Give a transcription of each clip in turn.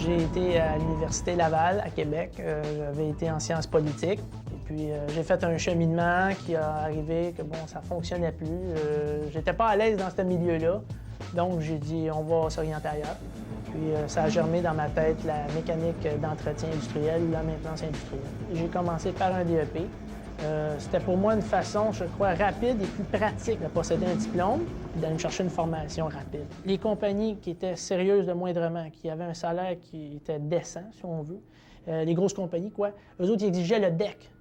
J'ai été à l'Université Laval, à Québec. J'avais été en sciences politiques. Et puis, j'ai fait un cheminement qui a arrivé que, bon, ça fonctionnait plus. J'étais pas à l'aise dans ce milieu-là. Donc, j'ai dit, on va s'orienter ailleurs. Puis, ça a germé dans ma tête la mécanique d'entretien industriel ou la maintenance industrielle. J'ai commencé par un DEP. C'était pour moi une façon, je crois, rapide et plus pratique de posséder un diplôme et d'aller me chercher une formation rapide. Les compagnies qui étaient sérieuses de moindrement, qui avaient un salaire qui était décent, si on veut, les grosses compagnies, quoi, eux autres, ils exigeaient le DEC.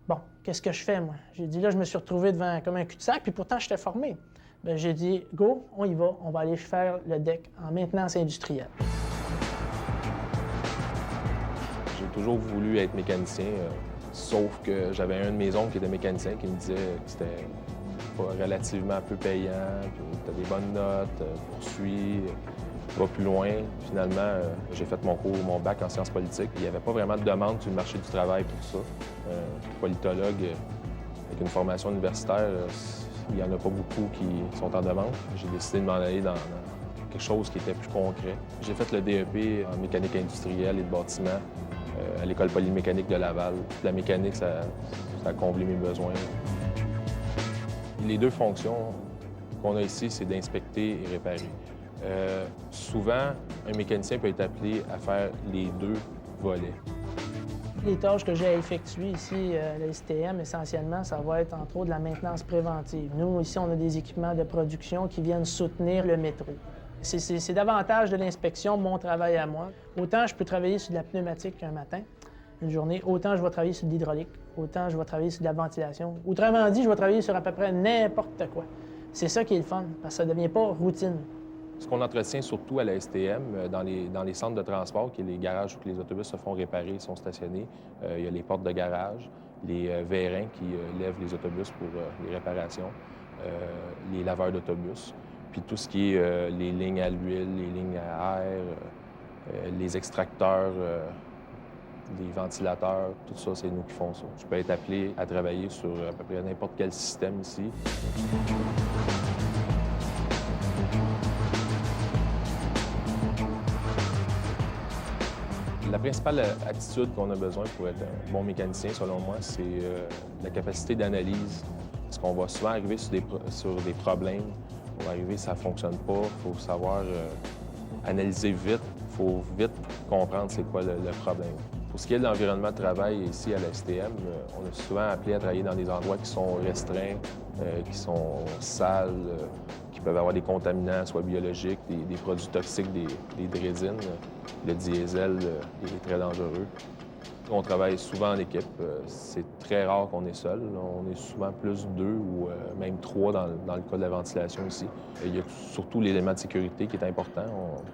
Bon, qu'est-ce que je fais, moi? J'ai dit, là, je me suis retrouvé devant comme un cul-de-sac, puis pourtant, j'étais formé. Bien, j'ai dit, go, on y va, on va aller faire le DEC en maintenance industrielle. J'ai toujours voulu être mécanicien. Sauf que j'avais un de mes oncles qui était mécanicien qui me disait que c'était relativement peu payant, puis tu as des bonnes notes, poursuis, va plus loin. Finalement, j'ai fait mon bac en sciences politiques. Il n'y avait pas vraiment de demande sur le marché du travail pour ça. Politologue avec une formation universitaire, il n'y en a pas beaucoup qui sont en demande. J'ai décidé de m'en aller dans quelque chose qui était plus concret. J'ai fait le DEP en mécanique industrielle et de bâtiment à l'École polymécanique de Laval. La mécanique, ça a comblé mes besoins. Les deux fonctions qu'on a ici, c'est d'inspecter et réparer. Souvent, un mécanicien peut être appelé à faire les deux volets. Les tâches que j'ai à effectuer ici à la STM, essentiellement, ça va être entre autres de la maintenance préventive. Nous, ici, on a des équipements de production qui viennent soutenir le métro. C'est davantage de l'inspection, mon travail à moi. Autant je peux travailler sur de la pneumatique un matin, une journée, autant je vais travailler sur de l'hydraulique, autant je vais travailler sur de la ventilation. Autrement dit, je vais travailler sur à peu près n'importe quoi. C'est ça qui est le fun, parce que ça ne devient pas routine. Ce qu'on entretient surtout à la STM, dans les centres de transport, qui est les garages où les autobus se font réparer, sont stationnés, il y a les portes de garage, les vérins qui lèvent les autobus pour les réparations, les laveurs d'autobus, puis tout ce qui est les lignes à l'huile, les lignes à air, les extracteurs, les ventilateurs, tout ça, c'est nous qui font ça. Je peux être appelé à travailler sur à peu près n'importe quel système ici. La principale attitude qu'on a besoin pour être un bon mécanicien, selon moi, c'est la capacité d'analyse. Parce qu'on va souvent arriver sur des problèmes. On va arriver, ça ne fonctionne pas. Il faut savoir analyser vite. Il faut vite comprendre c'est quoi le problème. Pour ce qui est de l'environnement de travail ici à la STM, on est souvent appelé à travailler dans des endroits qui sont restreints, qui sont sales, qui peuvent avoir des contaminants, soit biologiques, des produits toxiques, des résines. Le diesel est très dangereux. On travaille souvent en équipe. C'est très rare qu'on est seul. On est souvent plus deux ou même trois dans le cas de la ventilation ici. Il y a surtout l'élément de sécurité qui est important.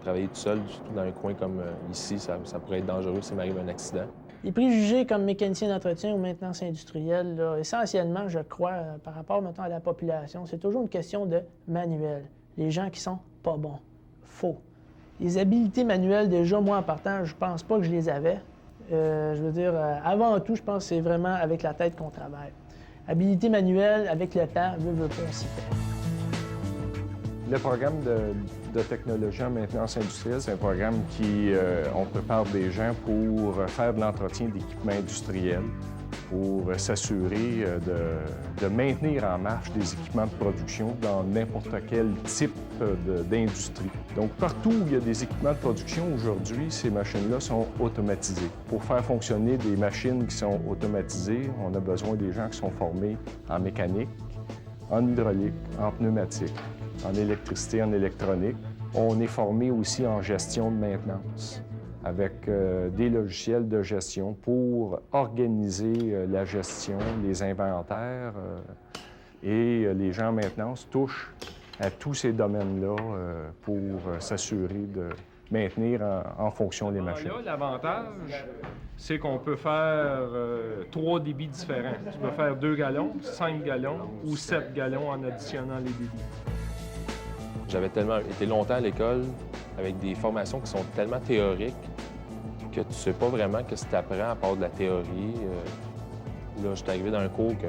Travailler tout seul, surtout dans un coin comme ici, ça pourrait être dangereux s'il m'arrive un accident. Les préjugés comme mécanicien d'entretien ou maintenance industrielle, là, essentiellement, je crois, par rapport maintenant à la population, c'est toujours une question de manuel. Les gens qui sont pas bons. Faux. Les habiletés manuelles, déjà, moi, en partant, je pense pas que je les avais. Je veux dire, avant tout, je pense que c'est vraiment avec la tête qu'on travaille. Habilité manuelle, avec le temps, veut pas, on s'y fait. Le programme de technologie en maintenance industrielle, c'est un programme qui, on prépare des gens pour faire de l'entretien d'équipements industriels, pour s'assurer de maintenir en marche des équipements de production dans n'importe quel type d'industrie. Donc, partout où il y a des équipements de production aujourd'hui, ces machines-là sont automatisées. Pour faire fonctionner des machines qui sont automatisées, on a besoin des gens qui sont formés en mécanique, en hydraulique, en pneumatique, en électricité, en électronique. On est formé aussi en gestion de maintenance, avec des logiciels de gestion pour organiser la gestion, les inventaires. Et les gens en maintenance touchent à tous ces domaines-là pour s'assurer de maintenir en fonction les machines. Là, l'avantage, c'est qu'on peut faire 3 débits différents. Tu peux faire 2 gallons, 5 gallons ou 7 gallons en additionnant les débits. J'avais tellement été longtemps à l'école avec des formations qui sont tellement théoriques que tu sais pas vraiment ce que tu apprends à part de la théorie. Là, je suis arrivé dans un cours que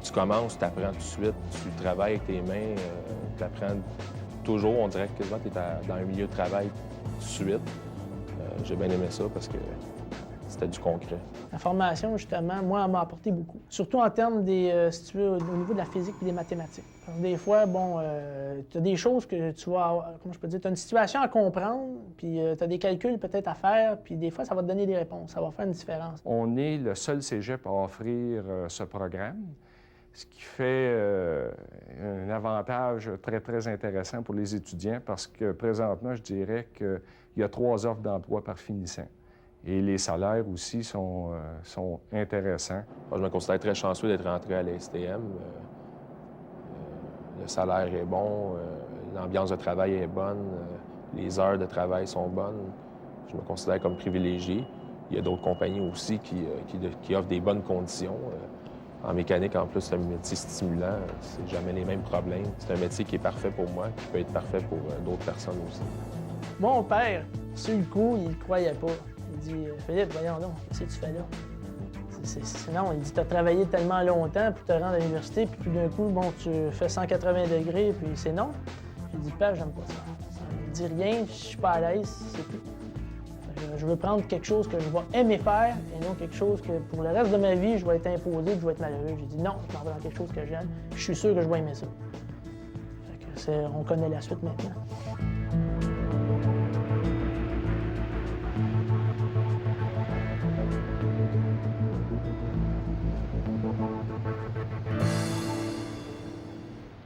tu commences, tu apprends tout de suite, tu travailles avec tes mains, tu apprends toujours, on dirait que tu es dans un milieu de travail tout de suite. j'ai bien aimé ça parce que c'était du concret. La formation, justement, moi, elle m'a apporté beaucoup. Surtout en termes des, si tu veux, au niveau de la physique et des mathématiques. Parce que des fois, bon, tu as des choses que tu vas avoir, comment je peux dire, tu as une situation à comprendre, puis tu as des calculs peut-être à faire, puis des fois, ça va te donner des réponses. Ça va faire une différence. On est le seul cégep à offrir ce programme, ce qui fait un avantage très, très intéressant pour les étudiants parce que présentement, je dirais qu'il y a 3 offres d'emploi par finissant. Et les salaires aussi sont intéressants. Moi, je me considère très chanceux d'être rentré à l'ASTM. Le salaire est bon, l'ambiance de travail est bonne, les heures de travail sont bonnes. Je me considère comme privilégié. Il y a d'autres compagnies aussi qui offrent des bonnes conditions. En mécanique, en plus, c'est un métier stimulant. C'est jamais les mêmes problèmes. C'est un métier qui est parfait pour moi, qui peut être parfait pour d'autres personnes aussi. Mon père, sur le coup, il ne croyait pas. Il dit « Philippe, voyons donc, qu'est-ce que tu fais là? » Non, il dit « Tu as travaillé tellement longtemps pour te rendre à l'université, puis tout d'un coup, bon, tu fais 180 degrés, puis c'est non. » Il dit « Père, j'aime pas ça. » Il dit rien, je suis pas à l'aise, c'est tout. Je veux prendre quelque chose que je vais aimer faire et non quelque chose que pour le reste de ma vie, je vais être imposé, que je vais être malheureux. J'ai dit non, je m'en vais dans quelque chose que j'aime. Je suis sûr que je vais aimer ça. On connaît la suite maintenant.